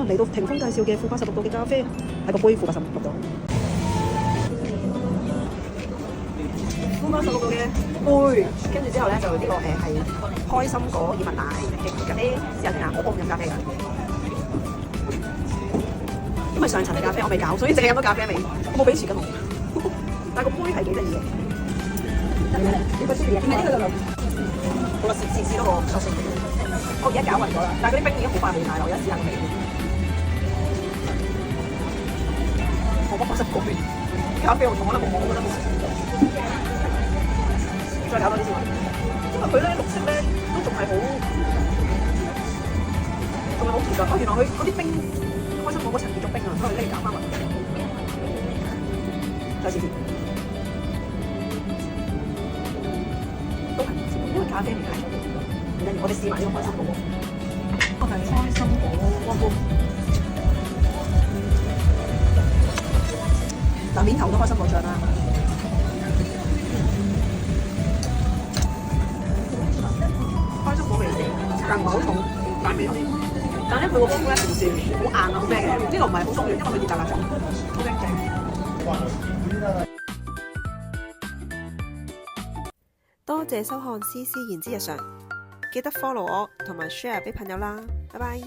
哇！嚟到霆鋒介紹嘅負86度嘅咖啡，喺個杯負86度。負86度嘅杯，跟住之後咧就呢個係開心果燕麥奶嘅咖啡，試下先啊！我唔飲咖啡㗎，因為上層嘅咖啡我未搞，所以淨係飲到咖啡味，我冇俾匙羹我。但係個杯係幾得意嘅。呢個先點解呢個就好啦，試多個壽司。我而家攪勻咗啦，但係嗰啲冰已經好快冇晒啦，我而家試下個味。我幫我執個杯，咖啡我同我都冇，我覺得冇。再搞多啲先，因為佢咧綠色咧都仲係好，仲係好甜㗎。哦，原來佢嗰啲冰開心果嗰層結咗冰啊，所以呢搞翻勻。再試試，都係唔知，因為咖啡味太重。唔緊要，我哋試埋呢個開心果。我係開心果光杯。嗱，面頭都開心果醬啦。開心果味但唔係好重，但味有啲。但係咧佢個杯咧平時好硬啊，好咩嘅？呢個唔係好鬆軟，因為佢熱辣辣醬，好正。多謝收看詩詩言之日常，記得 follow 我同埋 share 俾朋友啦，拜拜。